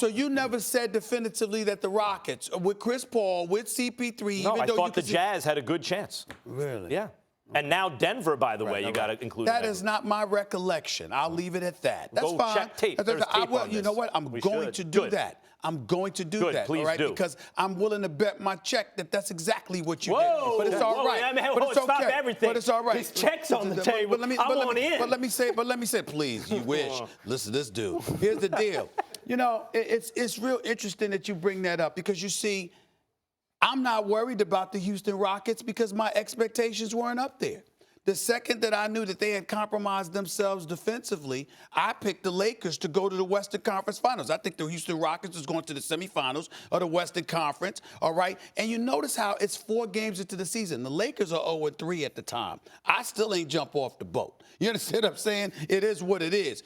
So you never said definitively that the Rockets, with Chris Paul, with CP3, no, even I though thought the Jazz had a good chance. Really? Yeah. And now Denver, by the way, you got to include. That is not my recollection. I'll leave it at that. That's Go fine. check tape. There's tape on you know this. what? I'm We going should. to do Good. that. I'm going to do Good. that. Please all right? do. Because I'm willing to bet my check that that's exactly what you Whoa, did. But it's all right. I mean, but it's okay. stop everything. But it's all right. His check's on the table. But let me say, please, you wish. Listen to this dude. Here's the deal. You know, it's real interesting that you bring that up because you see, I'm not worried about the Houston Rockets because my expectations weren't up there. The second that I knew that they had compromised themselves defensively, I picked the Lakers to go to the Western Conference Finals. I think the Houston Rockets is going to the semifinals of the Western Conference, all right? And you notice how it's 4 games into the season. The Lakers are 0-3 at the time. I still ain't jump off the boat. You understand what I'm saying? It is what it is.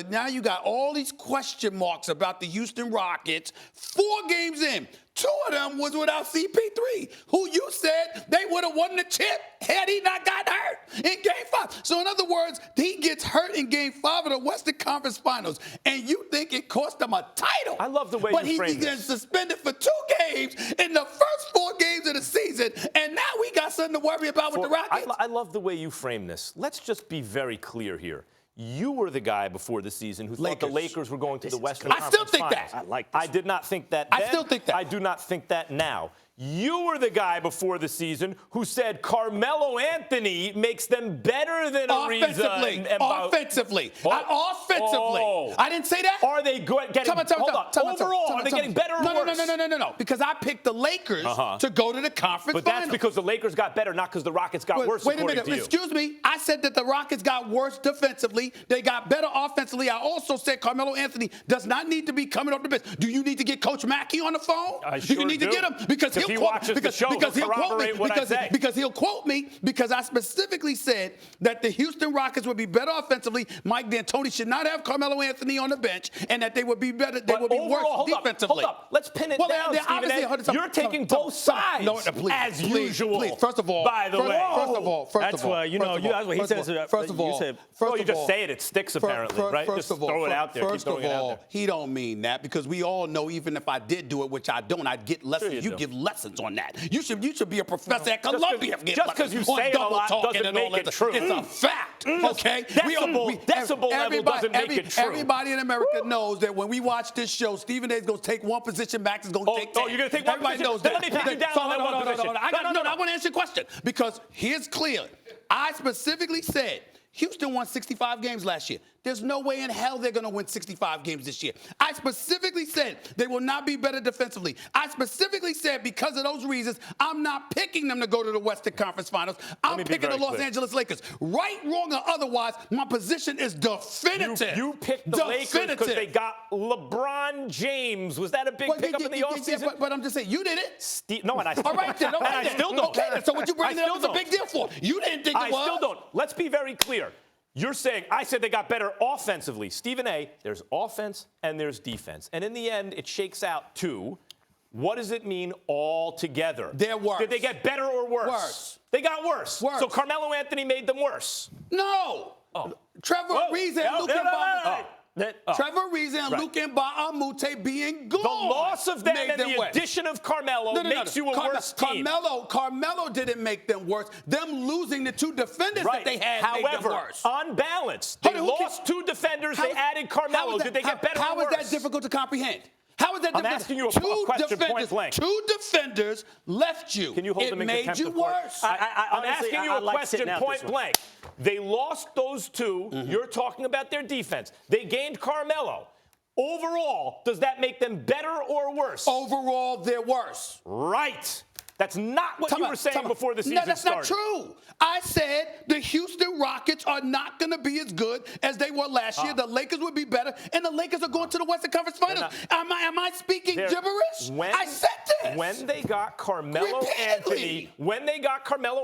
Now you got all these question marks about the Houston Rockets 4 games in. 2 of them was without CP3, who you said they would have won the chip had he not got hurt in Game 5. So, in other words, he gets hurt in Game 5 of the Western Conference Finals, and you think it cost him a title. I love the way you frame this. But he gets suspended for 2 games in the first 4 games of the season, and now we got something to worry about with the Rockets. I love the way you frame this. Let's just be very clear here. You were the guy before the season who thought the Lakers were going to the Western Conference Finals. I still think that. that. I like this. I did not think that then. I still think that. I do not think that now. You were the guy before the season who said Carmelo Anthony makes them better than Offensively. Offensively. Oh. I didn't say that. Are they getting overall? Are they getting better or worse? No. Because I picked the Lakers to go to the conference But finals. that's because the Lakers got better, not because the Rockets got worse. Wait a minute. Excuse me. I said that the Rockets got worse defensively. They got better offensively. I also said Carmelo Anthony does not need to be coming off the bench. Do you need to get Coach Mackey on the phone? Do you need to get him because if he watches the show, he'll corroborate what I say. Because he'll quote me because I specifically said that the Houston Rockets would be better offensively. Mike D'Antoni should not have Carmelo Anthony on the bench, and that they would be better. They would be worse defensively. Hold up. Let's pin it down, Stephen A. You're taking both sides as usual. Please. First of all, by the way, that's why that's what he says. First of all, you just say it. It sticks apparently, right? Just throw it out there. First of all, he don't mean that because we all know even if I did do it, which I don't, I'd get lessons. You give lessons on that. You should be a professor at Columbia. Just because you say it a lot doesn't make it true. It's a fact, okay? Decibel level doesn't make it true. Everybody in America knows that when we watch this show, Stephen A. is going to take one position, Max is going to take 10. Oh, you're going to take one position? Everybody knows that. Let me pick you down on that one position. I want to answer your question because here's clear. I specifically said Houston won 65 games last year. There's no way in hell they're going to win 65 games this year. I specifically said they will not be better defensively. I specifically said because of those reasons, I'm not picking them to go to the Western Conference Finals. I'm picking the Los Angeles Lakers. Right, wrong, or otherwise, my position is definitive. You picked the Lakers because they got LeBron James. Was that a big pickup in the offseason? But I'm just saying, you did it. No, and I still All right, then. I still don't. Okay, then. So what you bringing it up is a big deal for? You didn't think it was. I still don't. Let's be very clear. You're saying, I said they got better offensively. Stephen A., there's offense and there's defense. And in the end, it shakes out to, what does it mean all together? They're worse. Did they get better or worse? Worse. They got worse. So Carmelo Anthony made them worse. No. Trevor Reeves and Luke Trevor Reeves and Luke Mbah-a-Moute being good. The loss of them and the addition of Carmelo makes you a worse team. Carmelo didn't make them worse. Them losing the 2 defenders that they had made them worse. On balance, they lost 2 defenders. They added Carmelo. Did they get better or worse? How is that difficult to comprehend? How is that difficult? I'm asking you a question point blank. 2 defenders left you. Can you hold them in contempt of court? Worse. I'm asking you a question point blank. They lost those 2. You're talking about their defense. They gained Carmelo. Overall, does that make them better or worse? Overall, they're worse. Right. That's not what you were saying before the season started. No, that's not true. I said the Houston Rockets are not going to be as good as they were last year. The Lakers would be better, and the Lakers are going to the Western Conference Finals. Am I speaking gibberish? I said this. When they got Carmelo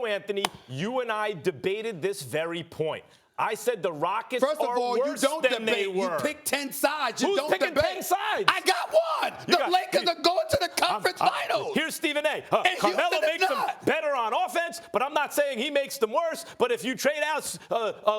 Anthony, you and I debated this very point. I said the Rockets First of all, worse you don't than debate. they were. You pick 10 sides. You Who's don't picking debate. 10 sides? I got one. The Lakers are going to the conference finals. Here's Stephen A. Carmelo makes them better on offense, but I'm not not saying he makes them worse, but if you trade out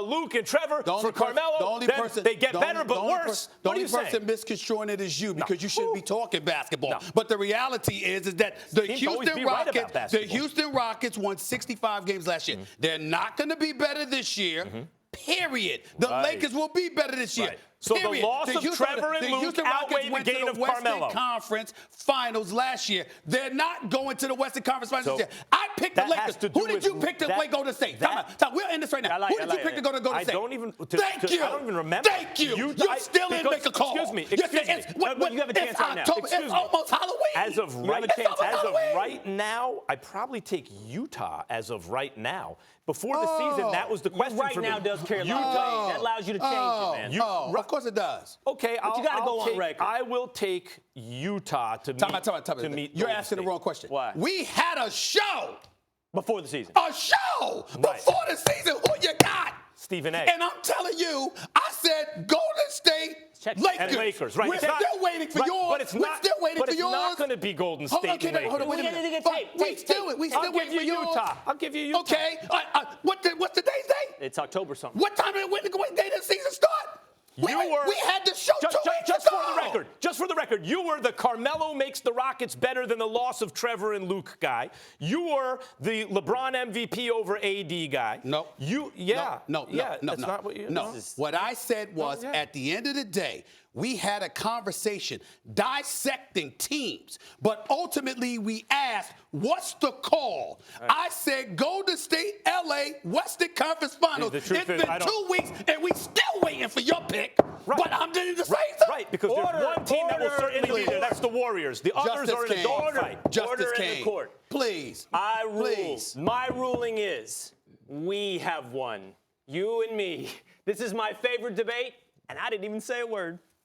Luke and Trevor for Carmelo, then they get better but worse. The only person misconstruing it is you, because you shouldn't be talking basketball. No. But the reality is that the Houston Rockets won 65 games last year. They're not going to be better this year. Period. The Lakers will be better this year. So the loss of Trevor and Luke outweighed the gain of Carmelo. Western Conference Finals last year. They're not going to the Western Conference Finals this year. I picked the Lakers. Who did you pick to play Golden State? Tom, we'll end this right now. Who did you pick to go to Golden State? I don't even remember. Thank you. You're still in. Make a call. Excuse me. You have a chance right now. It's almost Halloween. As of right now, I probably take Utah as of right now. Before the season, that was the question right for me. now does care. That allows you to change it, man. Of course it does. Okay, but you got to go on record. I will take Utah to meet. You're asking the wrong question. Why? We had a show before the season. A show before the season. Who you got? Stephen A. And I'm telling you, I said Golden State. Lakers, right? We're still waiting for yours. But it's not going to be Golden State. Hold on, wait a minute. We still waiting for Utah. I'll give you Utah. Okay. What's today's date? It's October something. What time when day did the season start? We had the show just for the record, you were the Carmelo makes the Rockets better than the loss of Trevor and Luke guy. You were the LeBron MVP over AD guy. No. That's not what you. No. What I said was, at the end of the day, we had a conversation dissecting teams, but ultimately we asked, what's the call? Right. I said Golden State, LA, Western Conference Finals. It's been 2 weeks, and we still waiting for your pick. Right. But I'm doing the same thing. Right, because there's one team that will certainly be there. That's the Warriors. The others are in a dogfight. Order in the court. Please. I rule. My ruling is we have won. You and me. This is my favorite debate, and I didn't even say a word.